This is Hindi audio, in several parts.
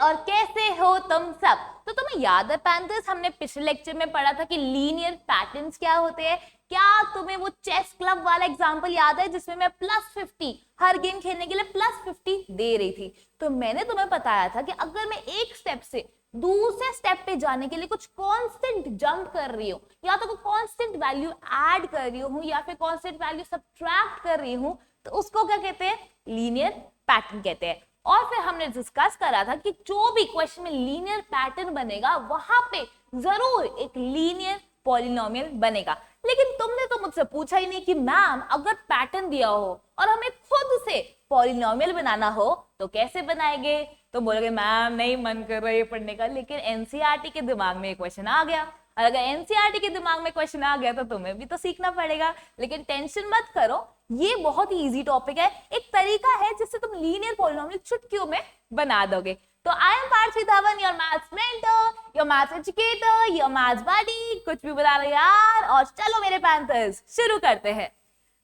और कैसे हो तुम सब। तो तुम्हें याद है पैंथर्स, हमने पिछले लेक्चर में पढ़ा था कि लीनियर पैटर्न्स क्या होते हैं। क्या तुम्हें वो चेस क्लब वाला एग्जांपल याद है जिसमें मैं +50 हर गेम खेलने के लिए +50 दे रही थी। तो मैंने तुम्हें बताया था कि अगर मैं एक स्टेप से दूसरे स्टेप पे जाने के लिए कुछ कांस्टेंट जंप कर रही हूँ, या तो कांस्टेंट वैल्यू ऐड कर रही हूँ या फिर कांस्टेंट वैल्यू सब्ट्रैक्ट कर रही हूँ, तो उसको क्या कहते हैं? लीनियर पैटर्न कहते हैं। और फिर हमने डिस्कस करा था कि जो भी क्वेश्चन में लीनियर पैटर्न बनेगा वहां पे जरूर एक लीनियर पॉलिनोमियल बनेगा। लेकिन तुमने तो मुझसे पूछा ही नहीं कि मैम अगर पैटर्न दिया हो और हमें खुद से पॉलिनोमियल बनाना हो तो कैसे बनाएंगे। तो बोलोगे मैम नहीं मन कर रहा है पढ़ने का, लेकिन एनसीईआरटी के दिमाग में क्वेश्चन आ गया, और अगर एनसीईआरटी के दिमाग में क्वेश्चन आ गया तो तुम्हें भी तो सीखना पड़ेगा। लेकिन टेंशन मत करो, ये बहुत ही इजी टॉपिक है, एक तरीका है जिससे तुम लीनियर पॉलिनोमियल चुटकियों में बना दोगे। तो I am Parthavi Dhawan, your maths mentor, your maths educator, your maths buddy, कुछ भी बता रहे यार। और चलो मेरे पैंथर्स शुरू करते हैं।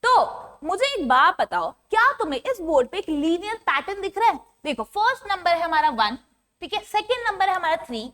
तो मुझे एक बात बताओ, क्या तुम्हें इस बोर्ड पे एक लीनियर पैटर्न दिख रहा है? देखो फर्स्ट नंबर है हमारा 1, ठीक है, सेकंड नंबर है हमारा 3,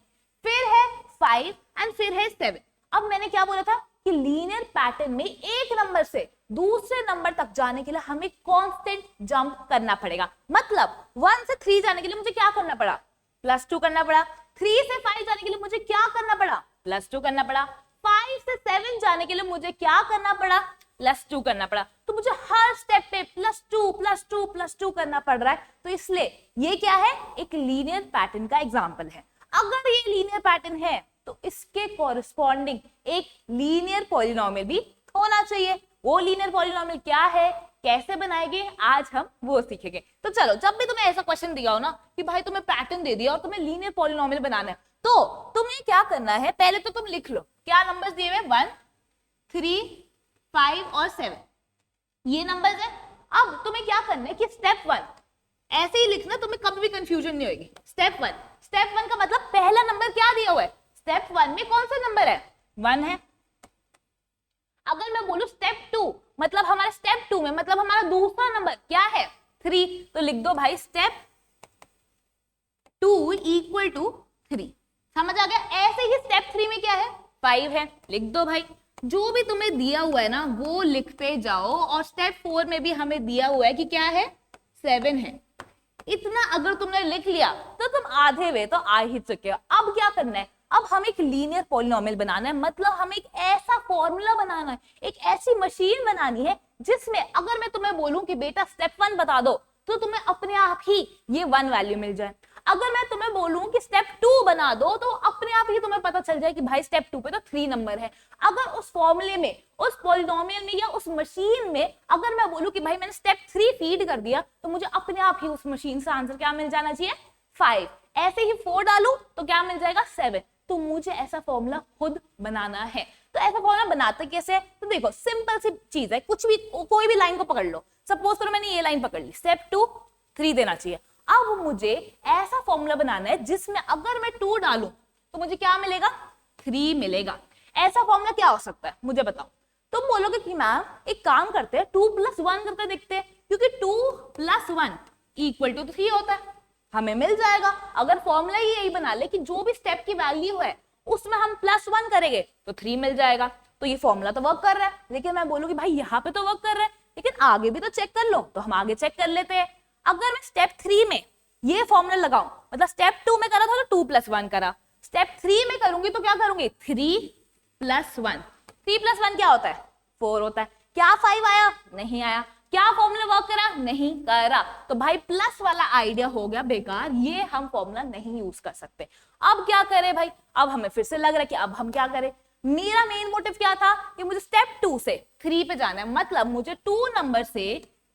फिर है 5 एंड फिर है 7। अब मैंने क्या बोला था कि लीनियर पैटर्न में एक नंबर से दूसरे नंबर तक जाने के लिए हमें कांस्टेंट जंप करना पड़ेगा। मतलब 1 से 3 जाने के लिए मुझे क्या करना पड़ा? +2 करना पड़ा। 3 से 5 जाने के लिए मुझे क्या करना पड़ा? +2 करना पड़ा। 5 से 7 जाने के लिए मुझे क्या करना पड़ा? +2 करना पड़ा। तो मुझे हर स्टेप पे +2 +2 +2 करना पड़ रहा है। तो इसलिए ये क्या है? एक लीनियर पैटर्न का एग्जाम्पल है। अगर ये लीनियर पैटर्न है तो इसके कॉरेस्पॉन्डिंग एक लीनियर पॉलिनोमियल भी होना चाहिए। वो लीनियर पॉलिनोमियल क्या है, कैसे बनाएंगे, आज हम वो सीखेंगे। तो चलो, जब भी तुम्हें ऐसा क्वेश्चन दिया हो ना कि भाई तुम्हें पैटर्न दे दिया और तुम्हें लीनियर पॉलिनोमियल बनाना है, तो तुम्हें क्या करना है, पहले तो तुम लिख लो क्या नंबर्स दिए हुए, 1, 3, 5 और 7 ये नंबर्स है। अब तुम्हें क्या करना है कि स्टेप 1 ऐसे ही लिखना, तुम्हें कभी भी कंफ्यूजन नहीं होगी। स्टेप 1 का मतलब पहला नंबर क्या दिया हुआ है, स्टेप 1 में कौन सा नंबर है? 1 है। अगर मैं बोलूं स्टेप 2 मतलब हमारे स्टेप 2 में मतलब हमारा दूसरा नंबर क्या है? 3, तो लिख दो भाई स्टेप 2 = 3। समझ आ गया? ऐसे ही स्टेप 3 में क्या है? 5 है, लिख दो भाई। जो भी तुम्हें दिया हुआ है ना वो लिखते जाओ। और स्टेप 4 में भी हमें दिया हुआ है कि क्या है? 7 है। इतना अगर तुमने लिख लिया तो तुम आधे वे तो आ ही चुके हो। अब क्या करना है? अब हम एक लीनियर पॉलिनोमियल बनाना है, मतलब हमें एक ऐसा फॉर्मूला बनाना है, एक ऐसी मशीन बनानी है जिसमें अगर मैं तुम्हें बोलूं कि बेटा स्टेप 1 बता दो तो तुम्हें अपने आप ही ये 1 वैल्यू मिल जाए। अगर मैं तुम्हें बोलूं कि स्टेप 2 बना दो तो अपने आप ही तुम्हें पता चल जाए कि भाई स्टेप 2 पे तो 3 नंबर है। अगर उस फॉर्मूले में, उस पॉलिनोमियल में या उस मशीन में अगर मैं बोलूं कि भाई मैंने स्टेप 3 फीड कर दिया तो मुझे अपने आप ही उस मशीन से आंसर क्या मिल जाना चाहिए? 5। ऐसे ही 4 डालू तो क्या मिल जाएगा? 7। तो मुझे ऐसा फॉर्मूला खुद बनाना है। तो ऐसा फॉर्मूला बनाते कैसे है? तो देखो सिंपल सी चीज है, कुछ भी कोई भी लाइन को पकड़ लो। सपोज करो मैंने ये लाइन पकड़ ली, स्टेप 2 3 देना चाहिए। अब मुझे ऐसा फॉर्मूला बनाना है जिसमें अगर मैं 2 डालूं तो मुझे क्या मिलेगा? 3 मिलेगा। ऐसा फॉर्मूला क्या हो सकता है मुझे बताओ। तुम बोलोगे कि मैम एक काम करते हैं 2 + 1 करके देखते हैं, क्योंकि 2 + 1 = 3 होता है, हमें मिल जाएगा। अगर फॉर्मूला ही यही बना ले कि जो भी स्टेप की वैल्यू है उसमें हम +1 करेंगे तो 3 मिल जाएगा। तो ये फॉर्मूला तो वर्क कर रहा है। लेकिन मैं बोलूँ कि भाई यहाँ पे तो वर्क कर रहा है लेकिन आगे भी तो चेक कर लो, तो हम आगे चेक कर लेते हैं। अगर मैं स्टेप 3 में ये फॉर्मूला लगाऊं, मतलब स्टेप 2 में करा था तो 2 + 1 करा, स्टेप 3 में करूंगी तो क्या करूंगी? 3 + 1। 3 + 1 क्या होता है? 4 होता है। क्या 5 आया? नहीं आया। क्या फॉर्मूला वर्क करा? नहीं करा। तो भाई प्लस वाला आइडिया हो गया बेकार, ये हम फॉर्मूला नहीं यूज कर सकते। अब क्या करें भाई? अब हमें फिर से लग रहा है कि अब हम क्या करें। मेरा मेन मोटिव क्या था कि मुझे स्टेप 2 से 3 पे जाना है, मतलब मुझे 2 नंबर से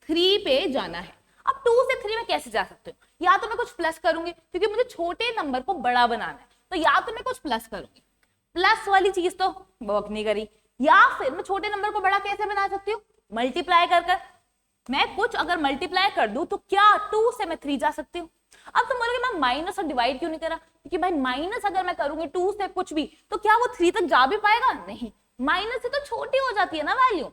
3 पे जाना है। अब 2 से 3 में कैसे जा सकते हो? या तो मैं कुछ प्लस करूंगी क्योंकि मुझे छोटे नंबर को बड़ा बनाना है, तो या तो मैं कुछ प्लस करूंगी, प्लस वाली चीज तो वर्क नहीं करी, या फिर मैं छोटे नंबर को बड़ा कैसे बना सकती हूँ? मल्टीप्लाई कर मैं कुछ अगर मल्टीप्लाई कर दूं तो क्या 2 से मैं 3 जा सकती हूँ। अब तुम बोलोगे मैं माइनस और डिवाइड क्यों नहीं करा? क्योंकि भाई माइनस अगर मैं करूंगी 2 से कुछ भी तो क्या वो 3 तक जा भी पाएगा? नहीं, माइनस से तो छोटी हो जाती है ना वैल्यू।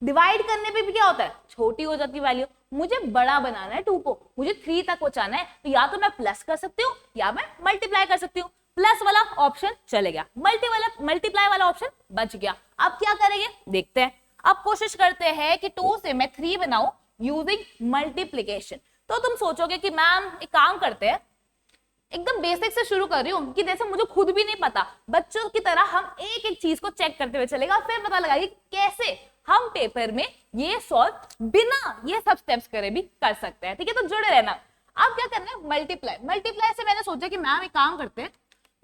डिवाइड करने पे भी क्या होता है? छोटी हो जाती है वैल्यू। मुझे बड़ा बनाना है 2 को, मुझे 3 तक पहुंचाना है, तो या तो मैं प्लस कर सकती हूँ या मैं मल्टीप्लाई कर सकती हूँ। प्लस वाला ऑप्शन चले गया, मल्टीप्लाई वाला ऑप्शन बच गया। अब क्या करेंगे देखते हैं। अब कोशिश करते हैं कि 2 से मैं 3 बनाऊं यूजिंग मल्टीप्लिकेशन। तो तुम सोचोगे कि मैम एक काम करते हैं, एकदम बेसिक से शुरू कर रही हूँ कि जैसे मुझे खुद भी नहीं पता, बच्चों की तरह हम एक एक चीज को चेक करते हुए चलेगा, फिर पता लगाएगी कैसे हम पेपर में ये सॉल्व बिना ये सब स्टेप्स करे भी कर सकते हैं। ठीक है, तो जुड़े रहना। अब क्या करना है, मल्टीप्लाई। मल्टीप्लाई से मैंने सोचा कि मैम एक काम करते हैं,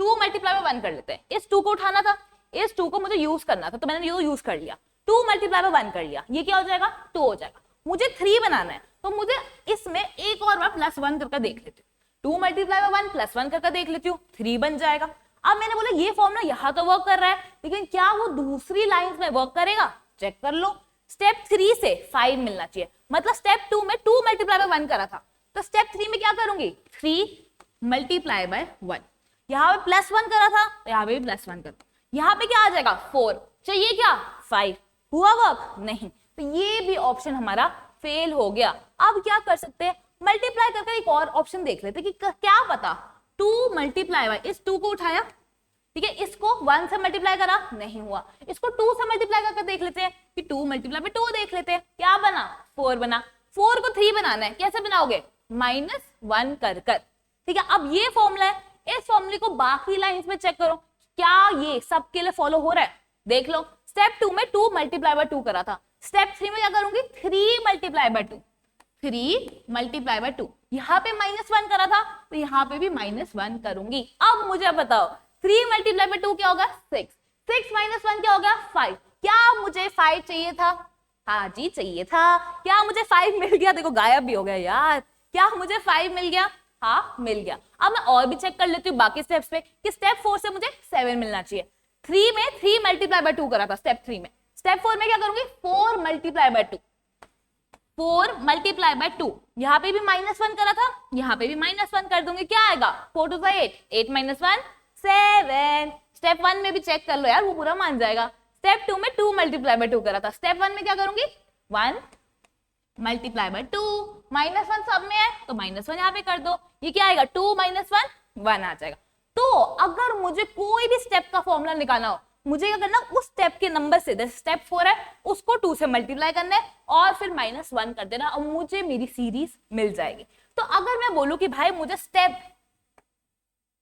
2 मल्टीप्लाई में 1 कर लेते हैं। इस 2 को उठाना था, इस 2 को मुझे यूज करना था, तो मैंने ये यूज कर लिया, 2 मल्टीप्लाई में 1 कर लिया, ये क्या हो जाएगा 2 हो जाएगा। मुझे 3 बनाना है, तो मुझे इसमें एक और बार +1 करके देख लेती हूँ, 2 मल्टीप्लाई में 1 +1 करके देख लेती हूँ, 3 बन जाएगा। अब मैंने बोला ये फॉर्मूला यहाँ तो वर्क कर रहा है, लेकिन क्या वो दूसरी लाइन में वर्क करेगा, चेक कर लो। स्टेप 3 से 5 मिलना चाहिए, मतलब स्टेप 2 में 2 मल्टीप्लाई में 1 करा था, तो स्टेप 3 में क्या करूंगी 3 मल्टीप्लाई बाय 1। यहाँ पे +1 करा था, तो यहाँ पे भी +1 करो, यहाँ पे क्या आ जाएगा 4, चाहिए क्या 5, हुआ वर्क नहीं, तो ये भी ऑप्शन हमारा फेल हो गया। अब क्या कर सकते हैं, मल्टीप्लाई करके एक और ऑप्शन देख लेते कि क्या पता 2 मल्टीप्लाई बाय, इस 2 को उठाया, ठीक है, इसको 1 से मल्टीप्लाई करा नहीं हुआ, इसको 2 से मल्टीप्लाई करके देख लेते हैं कि 2 मल्टीप्लाई बाय 2 देख लेते हैं, क्या बना 4 बना। 4 को 3 बनाना है, कैसे बनाओगे -1 कर कर। ठीक है, अब ये फॉर्मूला है, इस फॉर्मूले को बाकी लाइंस में चेक करो, क्या ये सबके लिए फॉलो हो रहा है, देख लो। स्टेप 2 में 2 मल्टीप्लाई बाय 2 करा था, स्टेप 3 में क्या करूंगी 3 मल्टीप्लाई बाय 2, 3 मल्टीप्लाई बाय 2, यहाँ पे -1 करा था, तो यहाँ पे भी -1 करूंगी। अब मुझे बताओ 3 मल्टीप्लाई बाय 2 क्या होगा 6, 6 -1 क्या होगा 5, क्या मुझे 5 चाहिए था, हाँ जी चाहिए था। क्या मुझे 5 मिल गया, देखो गायब भी हो गया यार, क्या मुझे 5 मिल गया, हाँ मिल गया। अब मैं और भी चेक कर लेती हूँ बाकी स्टेप्स पे कि स्टेप 4 से मुझे 7 मिलना चाहिए, 3 में 3 मल्टीप्लाई बाय 2 करा था स्टेप 3 में, स्टेप 4 में क्या करूंगी 4 मल्टीप्लाई बाय 2, 4 मल्टीप्लाई बाय 2, यहाँ पे भी -1 करा था, यहाँ पे भी -1 कर दूंगी, क्या आएगा 4 2 8, 8 -1 7। स्टेप 1 में भी चेक कर लो यार, वो पूरा मान जाएगा। स्टेप 2 में 2 मल्टीप्लाई बाय 2 करा था, स्टेप 1 में क्या करूंगी 1 मल्टीप्लाई बाय 2, -1 सब में है तो -1 यहाँ पे कर दो, ये क्या आएगा 2 -1 1 आ जाएगा। तो अगर मुझे कोई भी स्टेप का फॉर्मूला निकालना हो, मुझे क्या करना, उस स्टेप के नंबर से, जैसे स्टेप 4 है उसको 2 से मल्टीप्लाई करना है और फिर -1 कर देना और मुझे मेरी सीरीज मिल जाएगी। तो अगर मैं बोलूं कि भाई मुझे स्टेप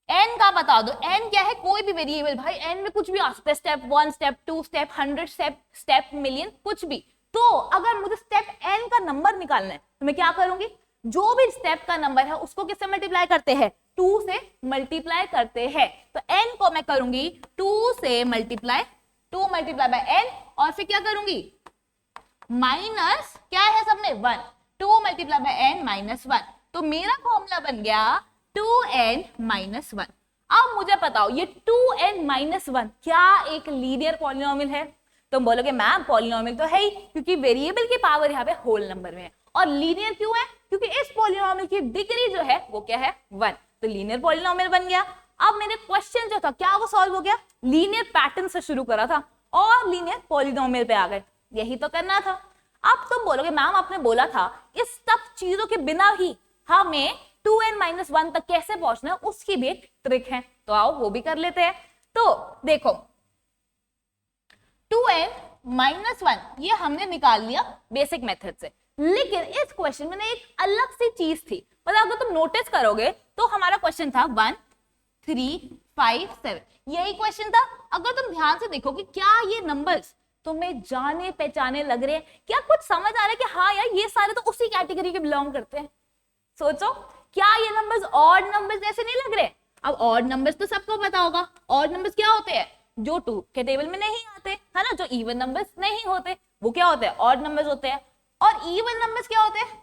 n का बता दो, n क्या है कोई भी वेरिएबल, भाई n में कुछ भी आ सकता है, step 1 step 2 step 100 step million कुछ भी। तो अगर मुझे स्टेप n का नंबर निकालना है तो मैं क्या करूंगी, जो भी स्टेप का नंबर है उसको किससे मल्टीप्लाई करते हैं 2 से मल्टीप्लाई करते हैं। तो n को मैं करूंगी 2 से मल्टीप्लाई, 2 मल्टीप्लाई बाय n और फिर क्या करूंगी माइनस क्या है सब में 1, 2 मल्टीप्लाई बाय n -1, तो मेरा फॉर्मूला बन गया 2n -1। अब मुझे बताओ ये 2n -1 क्या एक लीनियर पॉलिनोमियल है, तुम बोलोगे मैम पॉलिनोमियल तो है ही, क्योंकि वेरिएबल की पावर यहाँ पे होल नंबर में है, और लीनियर क्यों है, क्योंकि इस पॉलिनोमियल की डिग्री जो है वो क्या है 1, तो लीनियर पॉलिनोमियल बन गया। अब मेरे क्वेश्चन जो था क्या वो सॉल्व हो गया, लीनियर पैटर्न से शुरू करा था और लीनियर पॉलिनोमियल पे आ गए, यही तो करना था। अब तुम बोलोगे मैम आपने बोला था इस सब चीजों के बिना ही हमें 2n -1 तक कैसे पहुंचना है, उसकी भी एक ट्रिक है, तो आओ वो भी कर लेते हैं। तो देखो 2n -1 ये हमने निकाल लिया बेसिक मेथड से, लेकिन इस क्वेश्चन में एक अलग सी चीज थी, मतलब अगर तुम नोटिस करोगे तो हमारा क्वेश्चन था 1 3 5 7, यही क्वेश्चन था। अगर तुम ध्यान से देखोगे क्या ये नंबर्स तुम्हें जाने पहचाने लग रहे हैं, क्या कुछ समझ आ रहा है कि हाँ यार ये सारे तो उसी कैटेगरी के बिलोंग करते हैं। सोचो क्या ये नंबर्स ऑड नंबर्स जैसे नहीं लग रहे। अब ऑड नंबर्स तो सबको पता होगा, ऑड नंबर्स क्या होते हैं जो 2 के टेबल में नहीं आते है ना, जो इवन नंबर्स नहीं होते वो क्या होते हैं ऑड नंबर्स होते हैं। और इवन नंबर्स क्या होते हैं,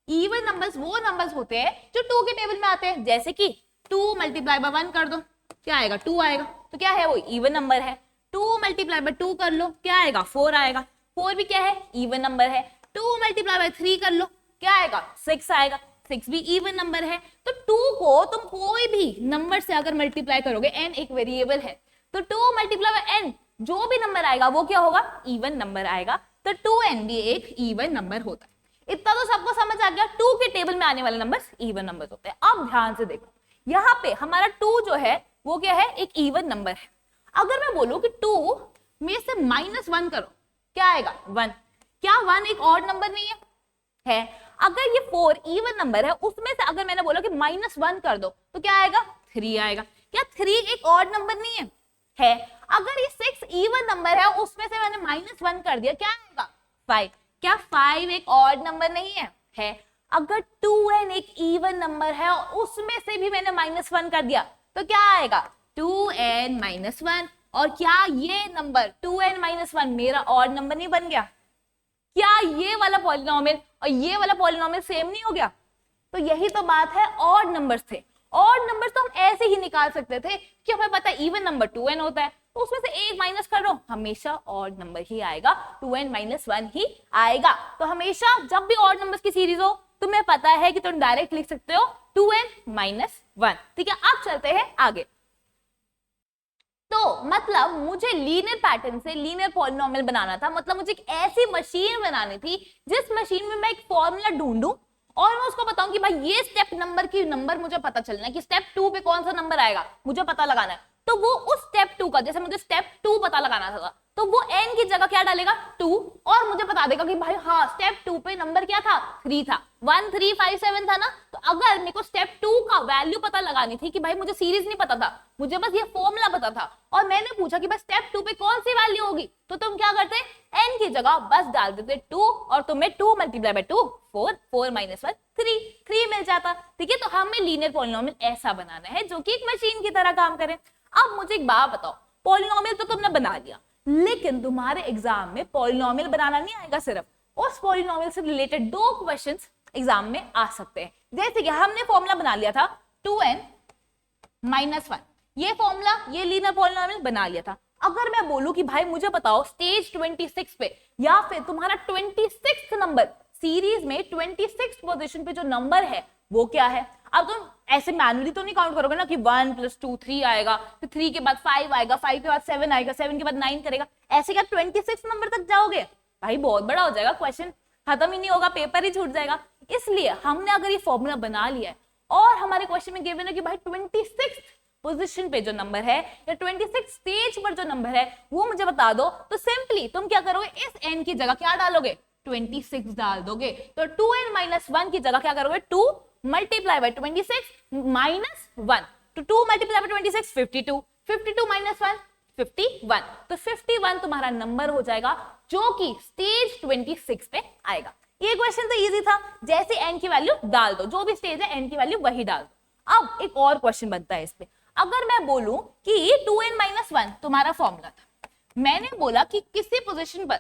इवन नंबर्स वो नंबर्स होते हैं जो 2 के टेबल में आते हैं, जैसे कि 2 मल्टीप्लाई बाय 1 कर दो क्या आएगा 2 आएगा, तो क्या है वो इवन नंबर है। 2 मल्टीप्लाई बाय 2 कर लो क्या आएगा 4 आएगा, 4 भी क्या है इवन नंबर है। 2 मल्टीप्लाई बाय 3 कर लो क्या आएगा 6 आएगा, 6 भी इवन नंबर है। तो 2 को तुम कोई भी नंबर से अगर मल्टीप्लाई करोगे, n एक वेरिएबल है, तो 2 मल्टीप्लाई बाय n जो भी नंबर आएगा वो क्या होगा इवन नंबर आएगा, तो 2n भी एक इवन नंबर होता है। इतना तो सबको समझ आ गया, 2 के टेबल में आने वाले नंबर्स इवन नंबर्स होते हैं। अब ध्यान से देखो, यहाँ पे हमारा 2 जो है वो क्या है, एक इवन नंबर है। अगर मैं बोलूं कि 2 में से -1 करो, क्या आएगा, 1। क्या 1 एक ऑड नंबर नहीं है? अगर ये 4 इवन नंबर है, उसमें से अगर मैंने बोला कि -1 कर दो तो क्या आएगा, 3 आएगा। क्या 3 एक ऑड नंबर नहीं है? अगर ये 6 इवन नंबर है, उसमें से मैंने -1 कर दिया, क्या आएगा, 5। क्या 5 एक ऑड नंबर नहीं है? अगर 2n एक इवन नंबर है और उसमें से भी मैंने -1 कर दिया तो क्या आएगा, 2n - 1। और क्या ये नंबर 2n - 1 मेरा ऑड नंबर नहीं बन गया? क्या ये वाला पॉलिनोमियल और ये वाला पॉलिनोमियल सेम नहीं हो गया? तो यही तो बात है, ऑड नंबर्स थे। ऑड नंबर्स तो हम ऐसे ही निकाल सकते थे कि हमें पता है इवन नंबर 2n होता है, तो उसमें से एक माइनस कर दो, हमेशा ऑड नंबर ही आएगा, 2n - 1 ही आएगा। तो हमेशा जब भी ऑड नंबर्स की सीरीज हो, तुम्हें पता है कि तुम डायरेक्ट लिख सकते हो 2n - 1। ठीक है, अब चलते हैं आगे। तो मतलब मुझे लीनियर पैटर्न से लीनियर पॉलिनोमियल बनाना था, मतलब मुझे एक ऐसी मशीन बनानी थी जिस मशीन में मैं एक फॉर्मूला ढूंढूं और मैं उसको बताऊं कि भाई ये स्टेप नंबर की नंबर मुझे पता चलना है कि स्टेप 2 पे कौन सा नंबर आएगा, मुझे पता लगाना है। तो वो उस स्टेप 2 का, जैसे मुझे स्टेप 2 पता लगाना था, तो वो n की जगह क्या डालेगा, 2, और मुझे बता देगा कि भाई हाँ स्टेप 2 पे नंबर क्या था, 3 था, 1 3 5 7 था ना। तो अगर मेरे को स्टेप 2 का वैल्यू पता लगानी थी, कि भाई मुझे सीरीज नहीं पता था, मुझे बस ये फॉर्मूला पता था, और मैंने पूछा कि भाई स्टेप 2 पे कौन सी वैल्यू होगी, तो तुम क्या करते, n की जगह बस डाल देते 2, और तुम्हें 2 × 2 4, 4 - 1 3 मिल जाता। ठीक है, तो हमें लीनियर पॉलिनोमियल ऐसा बनाना है जो कि एक मशीन की तरह काम करे। अब मुझे एक बात बताओ, पॉलिनोमियल तो तुमने बना लिया, लेकिन तुम्हारे एग्जाम में पॉलिनोमियल बनाना नहीं आएगा सिर्फ, उस पॉलिनोमियल से रिलेटेड 2 क्वेश्चंस एग्जाम में आ सकते हैं। जैसे कि हमने फॉर्मूला बना लिया था 2n - 1, ये फॉर्मूला, ये लीनियर पॉलिनोमियल बना लिया था। अगर मैं बोलूं कि भाई मुझे बताओ स्टेज 26 पे, या फिर तुम्हारा 26 नंबर सीरीज में 26 पोजीशन पे जो नंबर है वो क्या है। अब तुम ऐसे मैन्युअली तो नहीं काउंट करोगे ना कि 1 + 2 3 आएगा, फिर 3 के बाद 5 आएगा, 5 के बाद 7 आएगा, 7 के बाद 9 करेगा, ऐसे क्या 26 नंबर तक जाओगे? भाई बहुत बड़ा हो जाएगा, क्वेश्चन खत्म ही नहीं होगा, पेपर ही छूट जाएगा। इसलिए हमने अगर ये फॉर्मूला बना लिया है और हमारे क्वेश्चन में गिवन है कि भाई 26 पोजीशन पे जो नंबर है या 26 स्टेज पर जो नंबर है वो मुझे बता दो, तो सिंपली तुम क्या करोगे, इस n की जगह क्या डालोगे, 26 डाल दोगे। तो 2n - 1 की जगह क्या करोगे, 2 × 26 - 1, तो 2 × 26 52, 52 - 1 51, तो 51 तुम्हारा नंबर हो जाएगा जो कि स्टेज 26 पे आएगा। ये क्वेश्चन तो इजी था, जैसे n की वैल्यू डाल दो, जो भी स्टेज है n की वैल्यू वही डाल दो। अब एक और क्वेश्चन बनता है इस पे, अगर मैं बोलूं कि 2n - 1 तुम्हारा फॉर्मूला था, मैंने बोला कि किसी पोजीशन पर,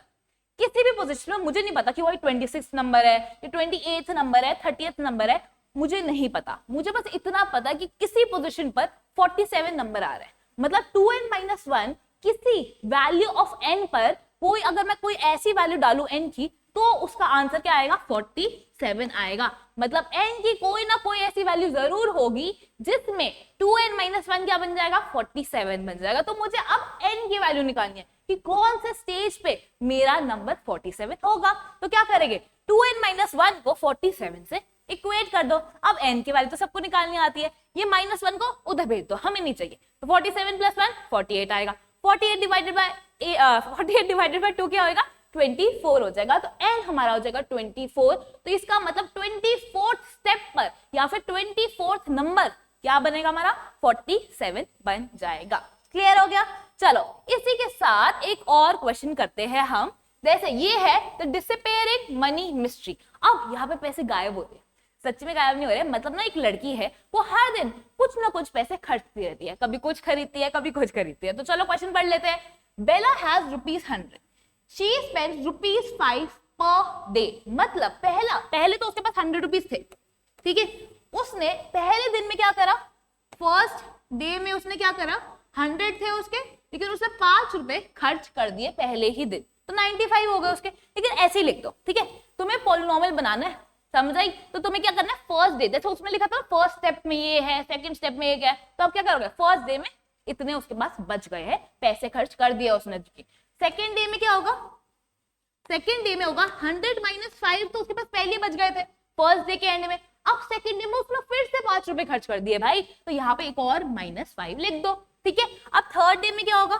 किसी भी पोजीशन में, मुझे नहीं पता कि वो 26 नंबर है या 28 नंबर है, 30th नंबर है, मुझे नहीं पता, मुझे बस इतना पता कि किसी पोजीशन पर 47 नंबर आ रहा है। मतलब 2n - 1 किसी वैल्यू ऑफ n पर कोई, अगर मैं कोई ऐसी वैल्यू डालू n की, तो उसका आंसर क्या आएगा, 47 आएगा। मतलब n की कोई ना कोई ऐसी वैल्यू जरूर होगी जिसमें 2n - 1 क्या बन जाएगा, 47 बन जाएगा। तो मुझे अब n की वैल्यू निकालनी है कि कौन से स्टेज पे मेरा नंबर 47 होगा। तो क्या करेंगे, 2n - 1 को 47 से इक्वेट कर दो। अब n की वैल्यू तो सबको निकालनी आती है, ये -1 को उधर भेज दो, हमें नहीं चाहिए। तो 47 + 1 48 आएगा, 48 डिवाइडेड बाय 2 क्या होगा, 24 हो जाएगा। तो n हमारा हो जाएगा 24। तो इसका मतलब 24th स्टेप पर या फिर 24th नंबर क्या बनेगा, हमारा 47 बन जाएगा। क्लियर हो गया। चलो इसी के साथ एक और क्वेश्चन करते हैं हम। जैसे ये है द डिसअपीयरिंग मनी मिस्ट्री। अब यहाँ पे पैसे गायब होते हैं, सच में गायब नहीं हो रहे, मतलब ना एक लड़की है वो हर दिन कुछ ना कुछ पैसे खर्चती रहती है, कभी कुछ खरीदती है कभी कुछ खरीदती है। तो चलो क्वेश्चन पढ़ लेते हैं। बेला has ₹100, she spends ₹5 per day. मतलब पहले तो उसके पास 100 रुपीज थे, ठीक है, उसने पहले दिन में क्या करा, फर्स्ट डे में उसने क्या करा, 100 थे उसके, लेकिन उसने 5 रुपए खर्च कर दिए पहले ही दिन, तो 95 हो गए उसके। लेकिन ऐसे ही लिख दो, ठीक है, तुम्हें पॉलिनोमियल बनाना है, समझ आई। तो तुम्हें क्या करना है, फर्स्ट डे, जैसे उसमें लिखा था फर्स्ट स्टेप में ये है, सेकंड स्टेप में ये क्या है, तो अब क्या करोगे, फर्स्ट डे में इतने उसके पास बच गए हैं, पैसे खर्च कर दिए उसने। सेकंड डे में क्या होगा, सेकेंड डे में होगा 100 माइनस 5, तो उसके पास पहले बच गए थे फर्स्ट डे के एंड में। अब सेकेंड डे में उसने फिर से 5 रुपए खर्च कर दिए भाई, तो यहाँ पे एक और -5 लिख दो, ठीक है। अब थर्ड डे में क्या होगा,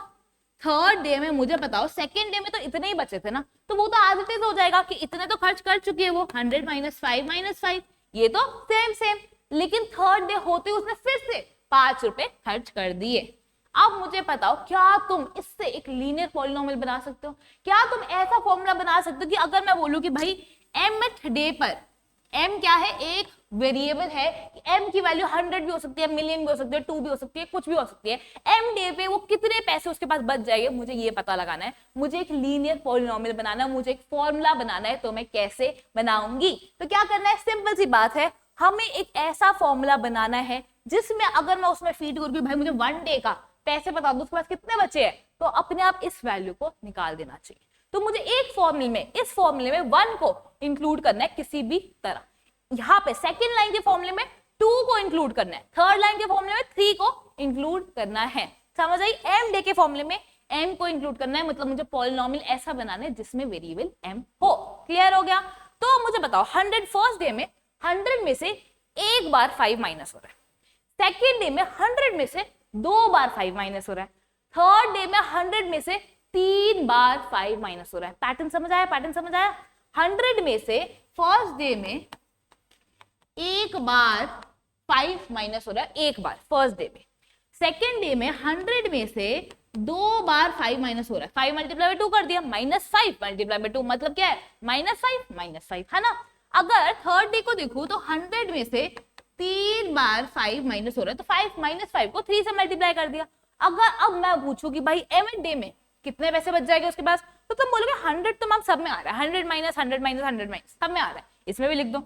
थर्ड डे में मुझे बताओ, सेकेंड डे में तो इतने ही बचे थे ना, तो वो तो एज इट इज हो जाएगा कि इतने तो खर्च कर चुकी है वो, 100 माइनस 5 ये तो सेम। लेकिन थर्ड डे होते उसने फिर से 5 रुपए खर्च कर दिए। अब मुझे बताओ, क्या तुम इससे एक लीनियर पॉलिनोमियल बना सकते हो? क्या तुम ऐसा फॉर्मूला बना सकते हो कि अगर मैं बोलूं कि भाई mth डे पर m क्या है, एक वेरिएबल है, m की वैल्यू 100 भी हो सकती है, मिलियन भी हो सकती है, 2 भी हो सकती है, कुछ भी हो सकती है, m डे पे वो कितने पैसे उसके पास बच जाएंगे, मुझे ये पता लगाना है। मुझे एक लीनियर पॉलिनोमियल बनाना है, मुझे एक फॉर्मूला बनाना है, तो मैं कैसे बनाऊंगी? तो क्या करना है, सिंपल सी बात है, हमें एक ऐसा फॉर्मूला बनाना है जिसमें अगर मैं उसमें फीड करूँ कि भाई मुझे 1 डे का पैसे बता दो, उसके पास कितने बचे हैं, तो अपने आप इस वैल्यू को निकाल देना चाहिए। तो मुझे एक फॉर्मूले में, इस फॉर्मूले में 1 को इंक्लूड करना है किसी भी तरह। यहाँ पे सेकेंड लाइन के फॉर्मूले में 2 को इंक्लूड करना है, थर्ड लाइन के फॉर्मूले में 3 को इंक्लूड करना है। समझ आई? m डे के फॉर्मूले में m को इंक्लूड करना है, मतलब मुझे पॉलिनोमियल ऐसा बनाना है जिसमें वेरिएबल m हो। क्लियर हो गया? तो मुझे बताओ, 100 फर्स्ट डे में 100 में से एक बार 5 माइनस हो रहा है, सेकेंड डे में 100 में से 2 बार 5 माइनस हो रहा है, थर्ड डे में 100 में से 3 बार 5 माइनस हो रहा है। पैटर्न समझ आया? पैटर्न समझ आया? 100 में से फर्स्ट डे में एक बार 5 माइनस हो रहा है, एक बार फर्स्ट डे में। सेकेंड डे में 100 में से 2 बार 5 माइनस हो रहा है, 5 मल्टीप्लाई बाय 2 कर दिया, -5 मल्टीप्लाई बाय 2 मतलब क्या है, -5 है ना। अगर थर्ड डे को देखो तो 100 में से 3 बार 5 माइनस हो रहा है, तो 5 - 5 को 3 से मल्टीप्लाई कर दिया। अगर अब मैं पूछूं कि भाई mth डे में कितने पैसे बच जाएंगे उसके पास, तो तुम बोलोगे 100 तो मैम सब में आ रहा है, 100 माइनस 100 माइनस 100 माइनस सब में आ रहा है, इसमें भी लिख दो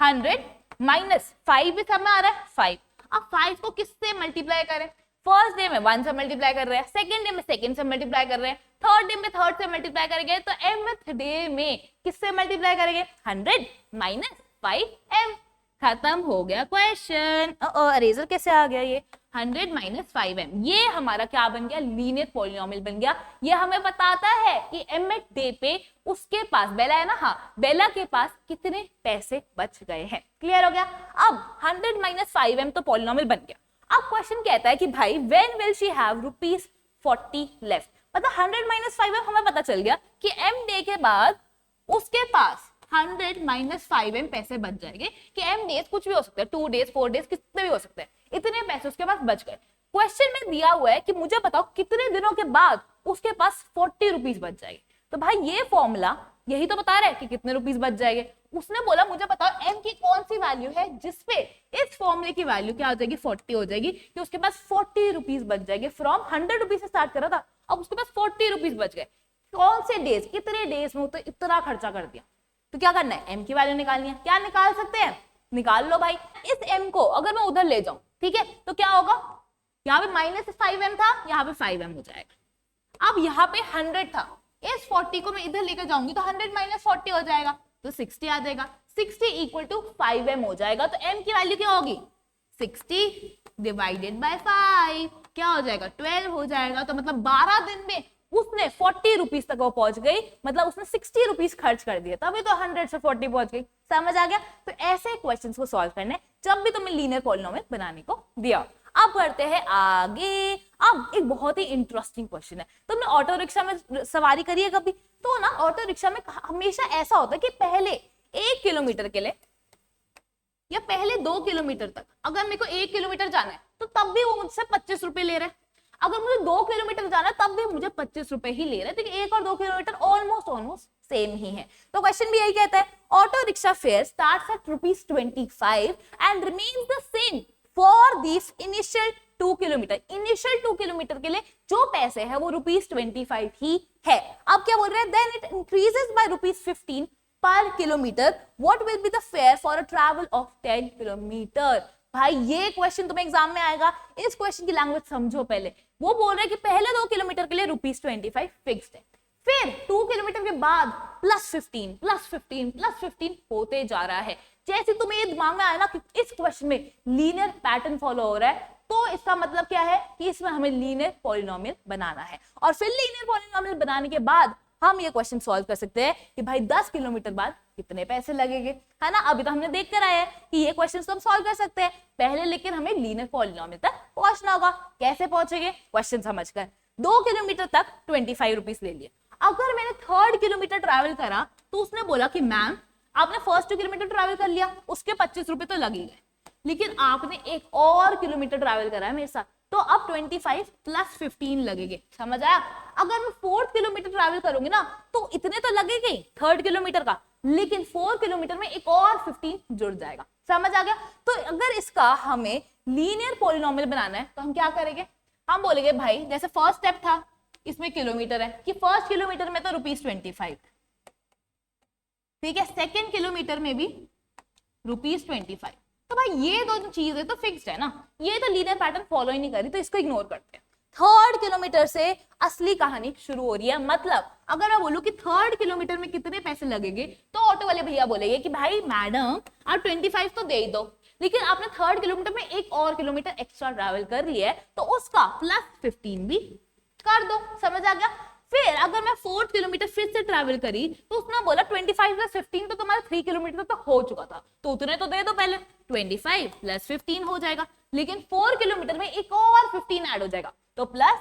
100 माइनस 5 भी सब में आ रहा है 5। अब 5 को किससे मल्टीप्लाई करें? फर्स्ट डे में 1 से मल्टीप्लाई कर रहे हैं, सेकंड डे में सेकंड से मल्टीप्लाई कर रहे हैं, थर्ड डे में थर्ड से मल्टीप्लाई करेंगे, तो mth डे में किससे मल्टीप्लाई करेंगे? 100 माइनस 5m। खत्म हो गया क्वेश्चन। अरेजर कैसे आ गया ये? 100 माइनस 5m, ये हमारा क्या बन गया? लीनियर पॉलिनोमियल बन गया। ये हमें बताता है कि mth डे पे उसके पास, बेला है ना, हाँ, बेला के पास कितने पैसे बच गए हैं। क्लियर हो गया? अब 100 माइनस 5m तो पॉलिनोमियल बन गया। अब क्वेश्चन कहता है कि भाई when will she have ₹40 left, मतलब 100 माइनस 5m हमें पता चल गया कि m डे के बाद उसके पास 100 माइनस 5m पैसे बच जाएंगे, कि m डेज कुछ भी हो सकता है, 2 डेज 4 डेज कितने भी हो सकते हैं, इतने पैसे उसके पास बच गए। क्वेश्चन में दिया हुआ है कि मुझे बताओ कितने दिनों के बाद उसके पास 40 रुपीज बच जाएंगे। तो भाई ये फॉर्मूला यही तो बता रहा है कि कितने रुपीज बच जाएंगे। उसने बोला मुझे बताओ m की कौन सी वैल्यू है जिसपे इस फॉर्मूले की वैल्यू क्या हो जाएगी? 40 हो जाएगी, कि उसके पास 40 रुपीज बच जाएंगे। फ्रॉम 100 रुपीज से स्टार्ट करा था, अब उसके पास 40 रुपीज बच गए। कौन से डेज, कितने डेज में तो इतना खर्चा कर दिया। तो क्या करना है? m की वैल्यू निकालनी है। क्या निकाल सकते हैं? निकाल लो भाई। इस m को अगर मैं उधर ले जाऊं, ठीक है, तो क्या होगा? यहाँ पे -5m था, यहाँ पे 5m हो जाएगा। अब यहाँ पे 100 था, इस 40 को मैं इधर लेकर जाऊंगी तो 100 माइनस 40 हो जाएगा, तो 60 आ जाएगा। 60 इक्वल टू 5m हो जाएगा। तो m की वैल्यू क्या होगी? 60 डिवाइडेड बाय 5 क्या हो जाएगा? 12 हो जाएगा। तो मतलब 12 दिन में उसने 40 रुपीज तक वो पहुंच गई, मतलब उसने 60 रुपीज खर्च कर दिया, तभी तो 100 से 40 पहुंच गई। समझ आ गया? तो ऐसे क्वेश्चंस को सॉल्व करने जब भी तुम्हें लीनियर पॉलिनोमियल बनाने को दिया। अब बढ़ते हैं आगे। अब एक बहुत ही इंटरेस्टिंग क्वेश्चन है। तुमने ऑटो रिक्शा में सवारी करी है कभी? तो ना ऑटो रिक्शा में हमेशा ऐसा होता है कि पहले 1 किलोमीटर के लिए या पहले 2 किलोमीटर तक अगर मेरे को 1 किलोमीटर जाना है तो तब भी वो मुझसे 25 रुपए ले रहे हैं। अगर मुझे 2 किलोमीटर जाना है तब भी मुझे 25 रुपए ही ले रहे हैं। तो 1 और 2 किलोमीटर ऑलमोस्ट सेम ही है। तो क्वेश्चन भी यही कहता है, auto rickshaw fair starts at ₹25 and remains the same for this initial 2 kilometre. Initial 2 kilometre के लिए जो पैसे है वो ₹25 ही है। अब क्या बोल रहे हैं? देन इट इंक्रीजेस बाय ₹15 पर kilometre. What will be the fair for a travel of 10 kilometre? भाई ये क्वेश्चन तुम्हें एग्जाम में आएगा। इस क्वेश्चन की लैंग्वेज समझो पहले। वो बोल रहे हैं कि पहले 2 किलोमीटर के लिए ₹25 फिक्स्ड है, फिर 2 किलोमीटर के बाद +15 होते जा रहा है। जैसे तुम्हें ये दिमाग में आया ना कि इस क्वेश्चन में लीनियर पैटर्न फॉलो हो रहा है, तो इसका मतलब क्या है कि इसमें हमें लीनियर पॉलिनोमियल बनाना है। और फिर लीनियर पॉलिनोमियल बनाने के बाद हम ये क्वेश्चन सॉल्व कर सकते हैं कि भाई 10 किलोमीटर बाद कितने पैसे लगेंगे, है ना। अभी तो हमने देख कर आए हैं कि ये क्वेश्चन तो हम सॉल्व कर सकते हैं पहले, लेकिन हमें लीनियर पॉलिनोमियल तक पहुंचना होगा। कैसे पहुंचेंगे, क्वेश्चन समझकर। 2 किलोमीटर तक 25 रुपीज ले लिए। अगर मैंने 3rd किलोमीटर ट्रैवल करा तो उसने बोला कि मैम आपने फर्स्ट 2 किलोमीटर ट्रैवल कर लिया, उसके 25 रुपए तो लग ही गए, लेकिन आपने एक और किलोमीटर ट्रैवल करा है मेरे साथ, तो अब 25 प्लस 15 लगेंगे। समझ आया। अगर मैं 4th किलोमीटर ट्रैवल करूंगी ना तो इतने तो लगेंगे 3rd किलोमीटर का, लेकिन 4 किलोमीटर में एक और 15 जुड़ जाएगा। समझ आ गया। तो अगर इसका हमें लीनियर पॉलिनोमियल बनाना है तो हम क्या करेंगे, हम बोलेंगे भाई जैसे फर्स्ट स्टेप था इसमें किलोमीटर है कि फर्स्ट किलोमीटर में तो ₹25, ठीक है, सेकेंड किलोमीटर में भी ₹25। तो भाई ये दो चीजें तो फिक्स्ड है ना, ये तो लीनियर पैटर्न फॉलो ही नहीं करी, तो इसको इग्नोर करते हैं। 3rd किलोमीटर से असली कहानी शुरू हो रही है। मतलब अगर मैं बोलूं कि 3rd किलोमीटर में कितने पैसे लगेंगे तो ऑटो वाले भैया बोलेंगे कि भाई मैडम आप 25 तो दे ही दो, लेकिन आपने 3rd किलोमीटर में एक और किलोमीटर एक्स्ट्रा ट्रैवल कर लिया है तो उसका प्लस 15 भी कर दो। समझ आ गया। फिर अगर मैं 4th किलोमीटर फिर से ट्रैवल करी तो उसने बोला 25 प्लस 15 तो तुम्हारा 3 किलोमीटर तो हो चुका था, तो उतने तो दे दो पहले, 25 प्लस 15 हो जाएगा, लेकिन 4 किलोमीटर में एक और 15 ऐड हो जाएगा, तो प्लस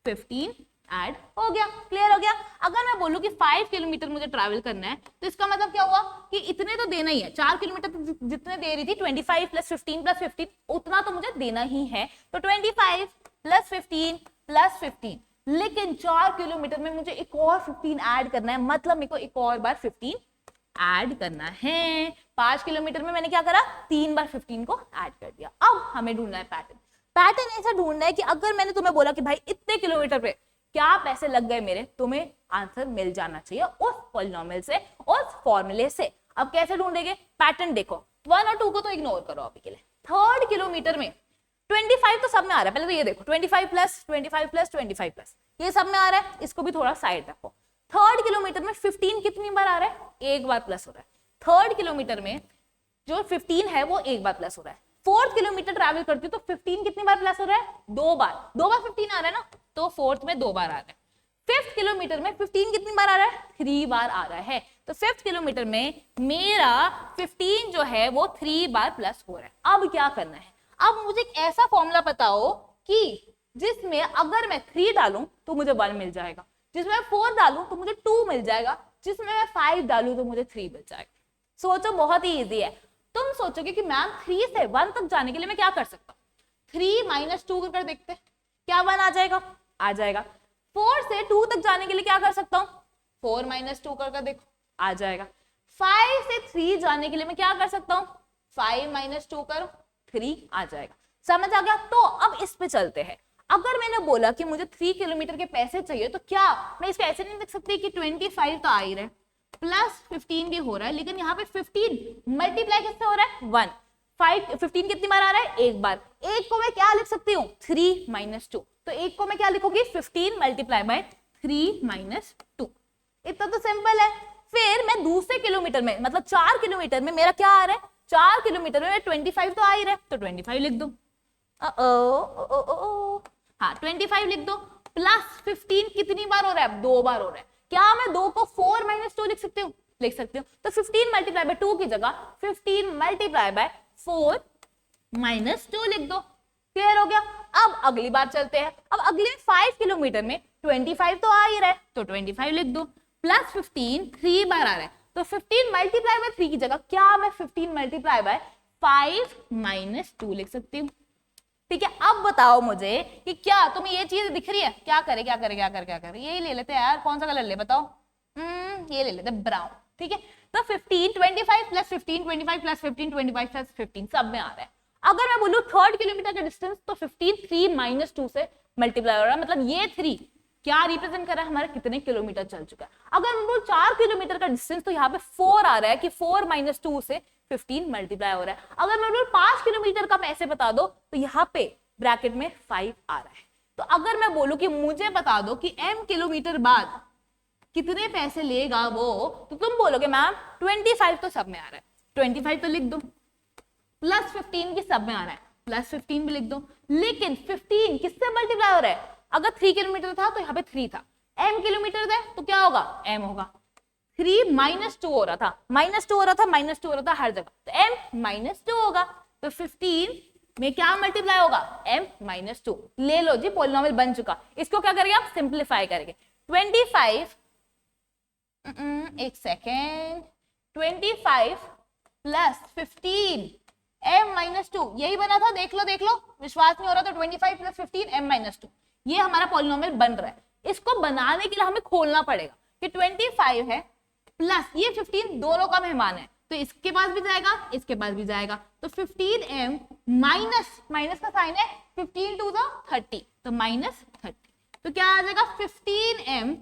15 ऐड हो गया। क्लियर हो गया। अगर मैं बोलूं कि 5 किलोमीटर मुझे ट्रैवल करना है तो इसका मतलब क्या हुआ कि इतने तो देना ही है, 4 किलोमीटर जितने दे रही थी 25 प्लस 15 प्लस 15 उतना तो मुझे देना ही है, तो 25 प्लस 15 प्लस 15, लेकिन 4 किलोमीटर में मुझे एक और 15 ऐड करना है, मतलब मेरे को एक और बार 15 ऐड करना है। 5 किलोमीटर में मैंने क्या करा, 3 बार 15 को ऐड कर दिया। अब हमें ढूंढना है पैटर्न। पैटर्न ऐसा ढूंढना है कि अगर मैंने तुम्हें बोला कि भाई इतने किलोमीटर पे क्या पैसे लग गए मेरे, तुम्हें आंसर मिल जाना चाहिए उस पॉलिनोमियल से, उस फॉर्मूले से। अब कैसे ढूंढेंगे, पैटर्न देखो, 1 और 2 को तो इग्नोर करो अभी के लिए। 3rd किलोमीटर में 25 तो सब में आ रहा है, पहले तो ये देखो 25 प्लस 25 प्लस 25 प्लस ये सब में आ रहा है, इसको भी थोड़ा साइड रखो। 3rd किलोमीटर में 15 कितनी बार आ रहा है, एक बार प्लस हो रहा है। 3rd किलोमीटर में जो 15 है वो एक बार प्लस हो रहा है। 4th किलोमीटर ट्रैवल करती हूँ तो 15 कितनी बार प्लस हो रहा है, 2 बार। 2 बार 15 आ रहा है ना, तो 4th में 2 बार आ रहा है। 5th किलोमीटर में 15 कितनी बार आ रहा है, 3 बार आ रहा है, तो 5th किलोमीटर में मेरा 15 जो है वो 3 बार प्लस हो रहा है। अब क्या करना है, अब मुझे एक ऐसा फॉर्मूला बताओ कि जिसमें अगर मैं 3 डालूं तो मुझे 1 मिल जाएगा, जिसमें मैं 4 डालूं तो मुझे 2 मिल जाएगा, जिसमें मैं 5 डालूं तो मुझे 3 मिल जाएगा। सोचो, बहुत ही इजी है। तुम सोचोगे कि मैम 3 से 1 तक जाने के लिए मैं क्या कर सकता हूँ, 3 माइनस 2 कर देखते हैं, क्या 1 आ जाएगा, आ जाएगा। 4 से 2 तक जाने के लिए क्या कर सकता हूँ, 4 माइनस 2 कर देखो, आ जाएगा। 5 से 3 जाने के लिए मैं क्या कर सकता हूँ, 5 माइनस 2 करो, 3 आ जाएगा। समझ आ गया। तो अब इस पे चलते हैं। अगर मैंने बोला कि मुझे 3 किलोमीटर के पैसे चाहिए तो क्या मैं इसको ऐसे नहीं देख सकती कि 25 तो आ ही रहे, प्लस 15 भी हो रहा है, लेकिन यहाँ पे 15 मल्टीप्लाई किससे हो रहा है, 1। 15 कितनी बार आ रहा है, एक बार। एक को मैं क्या लिख सकती हूँ, 3 माइनस 2, तो एक को मैं क्या लिखूंगी, 15 मल्टीप्लाई बाय 3 माइनस 2। इतना तो सिंपल है। फिर मैं दूसरे किलोमीटर में, मतलब 4 किलोमीटर में मेरा क्या आ रहा है, 4 किलोमीटर में 25 तो आ ही रहा है, तो 25 लिख दो। हाँ 25 लिख दो, प्लस 15 कितनी बार हो रहा है, 2 बार हो रहा है। क्या मैं 2 को 4 माइनस 2 लिख सकती हूँ, लिख सकती हूँ। तो 15 मल्टीप्लाई बाय 2 की जगह 15 मल्टीप्लाई बाय 4 माइनस 2 लिख दो। क्लियर हो गया। अब अगली बार चलते हैं। अब अगले 5 किलोमीटर में 25 तो आ ही रहा है, तो 25 लिख दो, प्लस 15 3 बार आ रहा है, तो 15 मल्टीप्लाई बाय 3 की जगह क्या मैं 15 मल्टीप्लाई बाय 5 माइनस 2 लिख सकती हूँ। ठीक है। अब बताओ मुझे कि क्या तुम्हें ये चीज दिख रही है, क्या करे क्या करे क्या करे क्या करे, यही ले लेते हैं यार, कौन सा कलर ले बताओ, ये ले लेते हैं ब्राउन। ठीक है। तो 15 25 प्लस 15 25 प्लस 15 25 प्लस 15 सब में आ रहा है। अगर मैं बोलूं 3rd किलोमीटर का डिस्टेंस, तो 15 3 माइनस 2 से मल्टीप्लाई हो रहा है, मतलब ये 3 क्या रिप्रेजेंट कर रहा है, हमारा कितने किलोमीटर चल चुका है। अगर मैं बोलूं 4 किलोमीटर का डिस्टेंस, तो यहाँ पे 4 आ रहा है कि 4 माइनस 2 से 15 मल्टीप्लाई हो रहा है। अगर मैं बोलूं 5 किलोमीटर का पैसे बता दो, तो यहाँ पे ब्रैकेट में 5 आ रहा है। तो अगर मैं बोलूं कि मुझे बता दो कि m किलोमीटर बाद कितने पैसे लेगा वो, तो तुम बोलोगे मैम 25 तो सब में आ रहा है, 25 तो लिख दो, प्लस 15 की सब में आ रहा है, प्लस 15 भी लिख दो, लेकिन 15 किससे मल्टीप्लाई हो रहा है, अगर 3 किलोमीटर था तो यहाँ पे 3 था, m किलोमीटर थे तो क्या होगा, m होगा। 3 -2 हो रहा था, -2 हो रहा था, -2 हो रहा था हर जगह, तो m -2 होगा। तो 15 में क्या मल्टीप्लाई होगा, m -2। ले लो जी, पॉलिनोमियल बन चुका। इसको क्या करेंगे आप, सिंप्लीफाई करेंगे। 25 एक सेकेंड, 25 प्लस 15 m -2 यही बना था, देख लो देख लो, विश्वास नहीं हो रहा तो 25 प्लस 15 m -2 ये हमारा पॉलिनोमियल बन रहा है। इसको बनाने के लिए हमें खोलना पड़ेगा कि 25 है प्लस ये 15 दोनों का मेहमान है, तो इसके पास भी जाएगा, इसके पास भी जाएगा, तो 15m माइनस का साइन है, 15 टू द 30 तो -30, तो क्या आ जाएगा 15m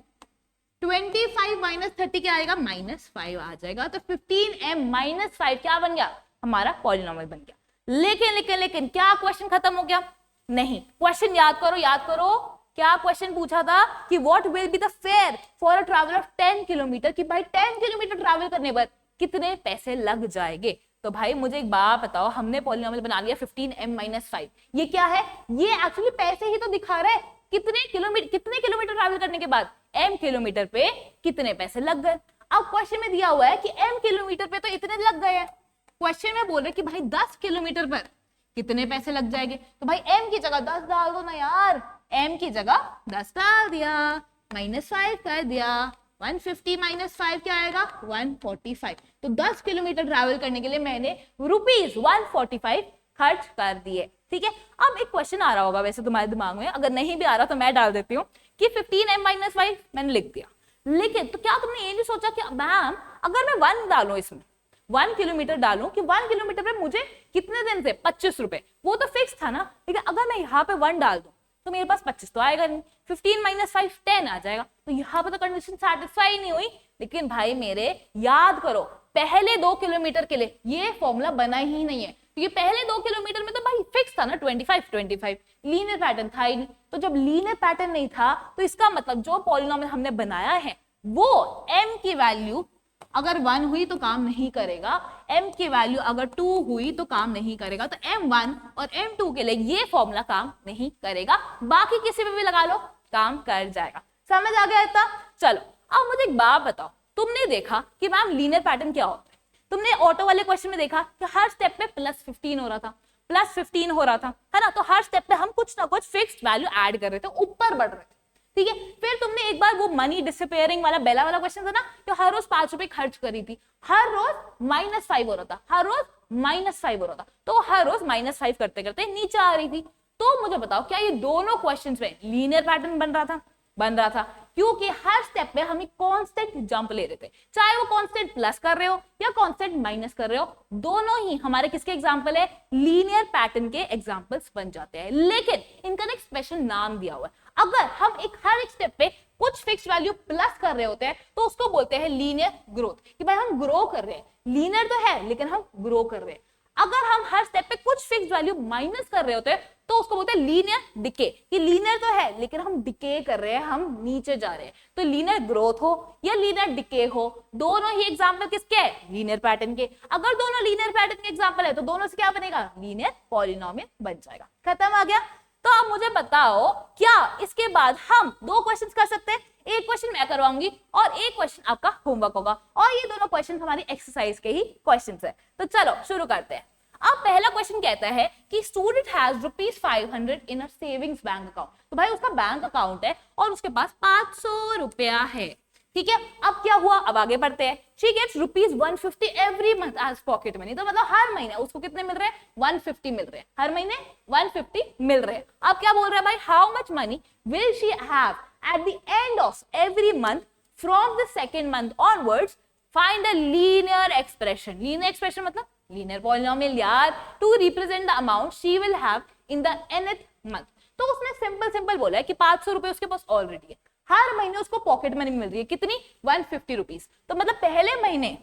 25 माइनस 30 क्या आएगा, -5 आ जाएगा। तो 15m -5 क्या बन गया, हमारा पॉलिनोमियल बन गया। लेकिन क्या क्वेश्चन खत्म हो गया, नहीं, क्वेश्चन याद करो क्या क्वेश्चन पूछा था कि what will be the fair for a travel of 10 kilometre, कि भाई 10 किलोमीटर ट्रैवल करने पर कितने पैसे लग जाएंगे। तो भाई मुझे एक बात बताओ, हमने पॉलिनोमियल बना लिया 15m -5, ये क्या है, ये एक्चुअली पैसे ही तो दिखा रहा है, कितने किलोमीटर ट्रैवल करने के बाद m किलोमीटर पे कितने पैसे लग गए। अब क्वेश्चन में दिया हुआ है कि m किलोमीटर पे तो इतने लग गए हैं, क्वेश्चन में बोल रहे कि भाई 10 किलोमीटर पर कितने पैसे लग जाएंगे, तो भाई m की जगह 10 डाल दो ना यार, m की जगह 10 डाल दिया, -5 कर दिया, 150 -5 क्या आएगा 145, तो 10 किलोमीटर ट्रैवल करने के लिए मैंने ₹145 खर्च कर दिए। ठीक है, अब एक क्वेश्चन आ रहा होगा वैसे तुम्हारे दिमाग में, अगर नहीं भी आ रहा तो मैं डाल देती हूँ कि 15m -5 मैंने लिख दिया, लेकिन तो क्या तुमने ये नहीं सोचा कि मैम अगर मैं 1 डालूं, इसमें 1 किलोमीटर डालूं कि 1 किलोमीटर पे मुझे कितने दिन से 25 रुपए, वो तो फिक्स था ना, लेकिन अगर मैं यहाँ पे 1 डाल दूं तो मेरे पास 25 तो आएगा नहीं, 15 -5 10 आ जाएगा, तो यहाँ पे तो कंडीशन सेटिस्फाई नहीं हुई। लेकिन भाई मेरे याद करो, पहले 2 किलोमीटर के लिए ये फॉर्मूला बना ही नहीं है, क्योंकि पहले 2 किलोमीटर में तो भाई फिक्स था ना 25 लीनियर पैटर्न था ही नहीं, तो जब लीनियर पैटर्न नहीं था तो इसका मतलब जो पॉलिनोमियल हमने बनाया है वो m की वैल्यू अगर 1 हुई तो काम नहीं करेगा, m की वैल्यू अगर 2 हुई तो काम नहीं करेगा, तो m1 और m2 के लिए ये फॉर्मूला काम नहीं करेगा, बाकी किसी पे भी लगा लो काम कर जाएगा। समझ आ गया इतना? चलो अब मुझे एक बात बताओ, तुमने देखा कि मैम लीनियर पैटर्न क्या होता है, तुमने ऑटो वाले क्वेश्चन में देखा कि हर स्टेप पे +15 हो रहा था, +15 हो रहा था, है ना, तो हर स्टेप पे हम कुछ ना कुछ फिक्स्ड वैल्यू ऐड कर रहे थे, ऊपर बढ़ रहे थे। ठीक है, फिर तुमने एक बार वो मनी डिसअपीयरिंग वाला बेला वाला क्वेश्चन था ना, तो हर रोज 5 रुपए खर्च करी थी, हर रोज -5 हो रहा था, हर रोज -5 हो रहा था, तो हर रोज -5 करते करते नीचे आ रही थी। तो मुझे बताओ क्या ये दोनों क्वेश्चंस में लीनियर पैटर्न बन रहा था, क्योंकि हर स्टेप पे हम एक कांस्टेंट जंप ले रहे थे, चाहे वो कांस्टेंट प्लस कर रहे हो या कांस्टेंट माइनस कर रहे हो, दोनों ही हमारे किसके एग्जांपल है, लीनियर पैटर्न के एग्जांपल्स बन जाते हैं। लेकिन इनका एक स्पेशल नाम दिया हुआ है, अगर हम हर एक स्टेप पे कुछ फिक्स वैल्यू प्लस कर रहे होते हैं तो उसको बोलते हैं लीनियर ग्रोथ, कि भाई हम ग्रो कर रहे हैं, लीनियर तो है लेकिन हम ग्रो कर रहे हैं। अगर हम हर स्टेप पे कुछ फिक्स वैल्यू माइनस कर रहे होते हैं तो उसको बोलते हैं लीनियर डिके, कि लीनियर तो है लेकिन हम डिके कर रहे हैं, हम नीचे जा रहे हैं। तो लीनियर ग्रोथ हो या लीनियर डिके हो, दोनों ही एग्जांपल किसके है, लीनियर पैटर्न के। अगर दोनों लीनियर पैटर्न के एग्जांपल है तो दोनों से क्या बनेगा, लीनियर पॉलिनोमियल बन जाएगा। खत्म आ गया? तो आप मुझे बताओ क्या इसके बाद हम 2 क्वेश्चंस कर सकते हैं, एक क्वेश्चन मैं करवाऊंगी और एक क्वेश्चन आपका होमवर्क होगा, और ये दोनों क्वेश्चन हमारी एक्सरसाइज के ही क्वेश्चंस है। तो चलो शुरू करते हैं। अब पहला क्वेश्चन कहता है कि student has ₹500 in a savings bank account, तो भाई उसका बैंक अकाउंट है और उसके पास 500 रुपया है। ठीक है, अब क्या हुआ, अब आगे बढ़ते हैं। She gets ₹150 every month as pocket money, तो मतलब हर महीने उसको कितने मिल रहे हैं, 150 मिल रहे हैं, हर महीने 150 मिल रहे हैं। अब क्या बोल रहा है भाई, how much money will she have at the end of every month from the second month onwards, find a linear expression. Linear expression मतलब लीनियर पॉलिनोमियल यार, to represent the amount she will have in the nth month. तो उसने सिंपल बोला है कि 500 रुपए उसके पास ऑलरेडी है, हर महीने उसको पॉकेट मनी मिल रही है, कितनी, 150 रुपीज। तो मतलब पहले महीने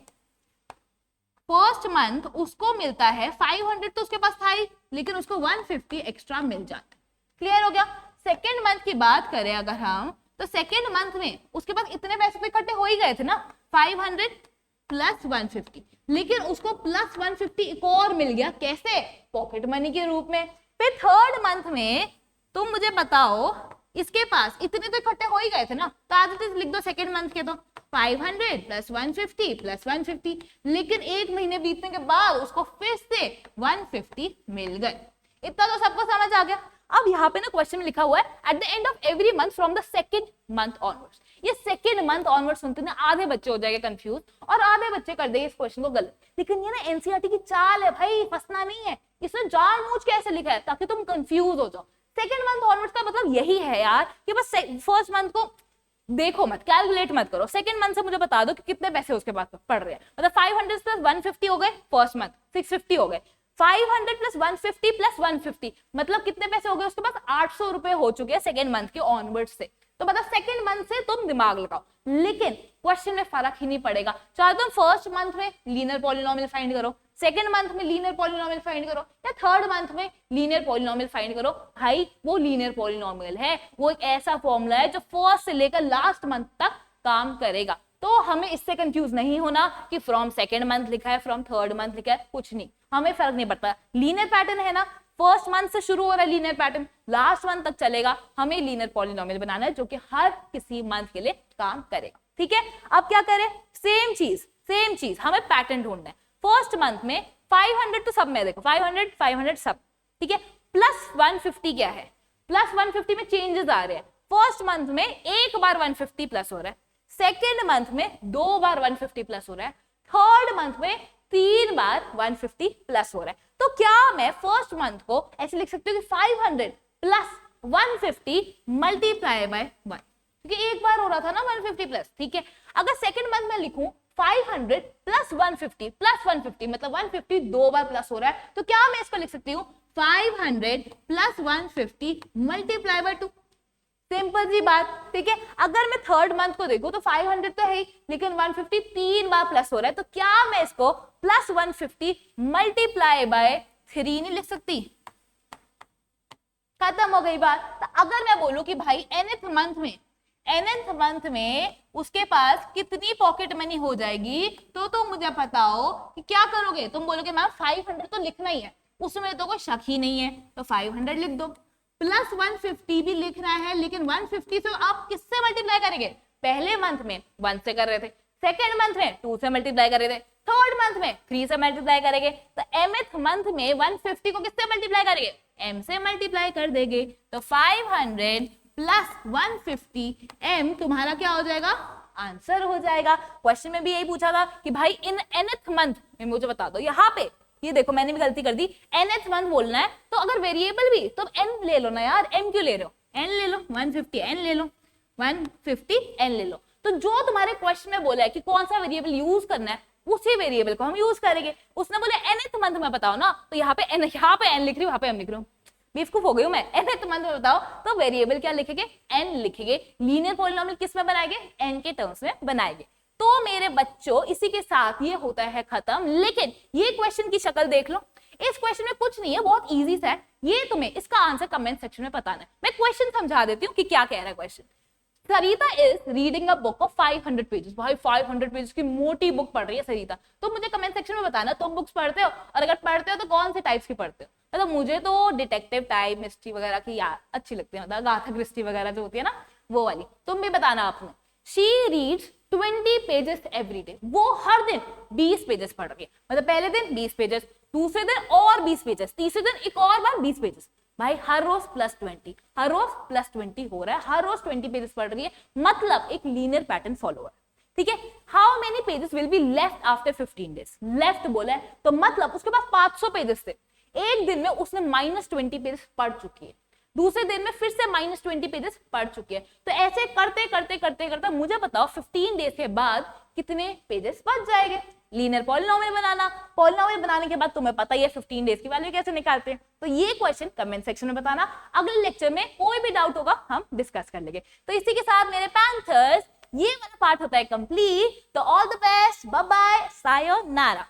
फर्स्ट मंथ उसको मिलता है 500, तो उसके पास था ही, लेकिन उसको 150 एक्स्ट्रा मिल जाता है। क्लियर हो गया? सेकेंड मंथ की बात करें अगर हम, तो सेकेंड मंथ में उसके पास इतने पैसे तो इकट्ठे हो ही गए थे ना, 500 प्लस 150, लेकिन उसको प्लस 150 एक और मिल गया, कैसे, पॉकेट मनी के रूप में। फिर थर्ड मंथ में तुम मुझे बताओ इसके पास इतने तो इकट्ठे हो ही गए थे ना, तो आज लिख दो सेकेंड मंथ के, तो 500 प्लस 150 प्लस 150, लेकिन एक महीने बीतने के बाद उसको फिर से 150 मिल गए। इतना तो सबको समझ आ गया। अब यहाँ पे ना क्वेश्चन में लिखा हुआ है eight the end of every month from the second month onwards. ये सेकेंड मंथ ऑनवर्ड सुनते ना आधे बच्चे हो जाएंगे कंफ्यूज और आधे बच्चे कर देंगे इस क्वेश्चन को गलत। लेकिन ये ना एनसीईआरटी की चाल है भाई, फंसना नहीं है। इसने जानबूझ के ऐसे लिखा है ताकि तुम कंफ्यूज हो जाओ। सेकेंड मंथ ऑनवर्ड्स का मतलब यही है यार कि बस फर्स्ट मंथ को देखो मत, कैलकुलेट मत करो, सेकंड मंथ से मुझे बता दो कि कितने पैसे उसके पास पड़ रहे हैं। मतलब 500 प्लस 150 हो गए फर्स्ट मंथ, 650 हो गए। 500 प्लस 150 प्लस 150 मतलब कितने पैसे हो गए उसके पास? 800 रुपए हो चुके हैं सेकंड मंथ के ऑनवर्ड से। तो मतलब सेकंड मंथ से तुम दिमाग लगाओ, लेकिन क्वेश्चन में फर्क ही नहीं पड़ेगा। चाहे तुम फर्स्ट मंथ में लीनियर पॉलिनोमियल फाइंड करो, सेकंड मंथ में लीनियर पॉलिनोमियल फाइंड करो, या थर्ड मंथ में लीनियर पॉलिनोमियल फाइंड करो, भाई वो लीनियर पॉलिनोमियल है, वो एक ऐसा फॉर्मूला है जो फर्स्ट से लेकर लास्ट मंथ तक काम करेगा। तो हमें इससे कंफ्यूज नहीं होना कि फ्रॉम सेकंड मंथ लिखा है, फ्रॉम थर्ड मंथ लिखा है, कुछ नहीं, हमें फर्क नहीं पड़ता। लीनियर पैटर्न है ना, फर्स्ट मंथ से शुरू हो रहा है लीनियर पैटर्न, लास्ट मंथ तक चलेगा। हमें लीनियर पॉलिनोमियल बनाना है जो कि हर किसी मंथ के लिए काम करेगा। ठीक है, अब क्या करें? सेम चीज हमें पैटर्न ढूंढना है। फर्स्ट मंथ में 500 तो सब में देखो, 500 सब, ठीक है। प्लस 150 क्या है? प्लस 150 में चेंजेस आ रहे हैं। फर्स्ट मंथ में एक बार 150 प्लस हो रहा है, सेकेंड मंथ में 2 बार 150 प्लस हो रहा है, थर्ड मंथ में 3 बार 150 प्लस हो रहा है। तो क्या मैं फर्स्ट मंथ को ऐसे लिख सकती हूँ कि 500 प्लस 150 मल्टीप्लाई बाय 1, क्योंकि एक बार हो रहा था ना 150 प्लस, ठीक है। अगर सेकेंड मंथ में लिखूं 500 प्लस 150 प्लस 150 मतलब 150 2 बार प्लस हो रहा है, तो क्या मैं इसको लिख सकती हूँ 500 प्लस 150 मल्टीप्लाई बाय 2। सिंपल सी बात, ठीक है। अगर मैं थर्ड मंथ को देखूं तो 500 तो है ही, लेकिन 150 3 बार प्लस हो रहा है, तो क्या मैं इसको प्लस 150 मल्टीप्लाई बाय 3 नहीं लिख सकती? खत्म हो गई बात। तो अगर मैं बोलूं कि भाई nth मंथ में उसके पास कितनी पॉकेट मनी हो जाएगी, तो मुझे बताओ कि क्या करोगे? तुम बोलोगे मैम 500 तो लिखना ही है, उसमें तो कोई शक ही नहीं है, तो 500 लिख दो। प्लस 150 भी लिखना है, लेकिन 150 से आप किससे मल्टीप्लाई करेंगे? पहले मंथ में 1 से कर रहे थे, सेकेंड मंथ में 2 से मल्टीप्लाई कर रहे थे, थर्ड मंथ में 3 से मल्टीप्लाई करेंगे, तो mth मंथ में 150 को किससे मल्टीप्लाई करेंगे? m से मल्टीप्लाई कर देंगे। तो 500 प्लस 150 m तुम्हारा क्या हो जाएगा? आंसर हो जाएगा। क्वेश्चन में भी यही पूछा था कि भाई इन nth मंथ में मुझे बता दो। यहाँ पे ये देखो मैंने भी गलती कर दी, nth मंथ बोलना है तो अगर वेरिएबल भी तो n ले लो ना यार, m क्यों ले रहे हो? n ले लो, 150 n ले लो, 150 n ले लो। तो जो तुम्हारे क्वेश्चन में बोला है कि कौन सा वेरिएबल यूज करना है, उसी वेरिएबल को हम यूज करेंगे। उसने बोले nth मंथ में बताओ ना, तो यहाँ पे n लिख रही हूँ, यहाँ पे m लिख रही हूँ, बेवकूफ हो गई हूँ मैं। nth मंथ में बताओ तो वेरिएबल क्या लिखेंगे? n लिखेंगे। लीनियर पॉलिनोमियल किस में बनाएंगे? n के टर्म्स में बनाएंगे। तो मेरे बच्चों इसी के साथ ये होता है खत्म। लेकिन ये क्वेश्चन की शक्ल देख लो, इस क्वेश्चन में कुछ नहीं है, बहुत इजी सा है। ये तुम्हें इसका आंसर कमेंट सेक्शन में बताना है। मैं क्वेश्चन समझा देती हूँ कि क्या कह रहा है question. Sarita is reading a book of 500 pages. भाई 500 पेजेस की मोटी बुक पढ़ रही है सरिता। तो मुझे कमेंट सेक्शन में बताना तुम बुक्स पढ़ते हो, और अगर पढ़ते हो तो कौन से टाइप्स की पढ़ते हो। मतलब मुझे तो डिटेक्टिव टाइप, मिस्ट्री वगैरह की अच्छी लगती है, मतलब गाथा क्रिस्टी वगैरह जो होती है ना वो वाली। तुम भी बताना आपने। She reads 20 pages every day. वो हर दिन 20 पेजेस पढ़ रही है। मतलब पहले दिन 20 पेजेस, दूसरे दिन और 20 पेजेस, तीसरे दिन एक और बार 20 पेजेस। भाई हर रोज प्लस 20, हर रोज प्लस 20 हो रहा है, हर रोज 20 पेजेस पढ़ रही है, मतलब एक लीनियर पैटर्न फॉलो है। ठीक है। How many pages will be left after 15 days. Left बोला है तो मतलब उसके पास 500 पेजेस थे। एक दिन में उसने -20 पेजेस पढ़ चुकी है, दूसरे दिन में फिर से -20 पेजेस पढ़ चुकी है। तो ऐसे करते करते करते करते मुझे बताओ 15 डेज के बाद कितने पेजेस बच जाएंगे। लीनियर पॉलिनोमियल बनाना, पॉलिनोमियल बनाने के बाद तुम्हें पता ही है 15 डेज की वैल्यू कैसे निकालते हैं। तो ये क्वेश्चन कमेंट सेक्शन में बताना। अगले लेक्चर में कोई भी डाउट होगा हम डिस्कस कर लेंगे। तो इसी के साथ मेरे पैंथर्स ये वाला पार्ट होता है कंप्लीट। तो all the best, bye bye, sayonara.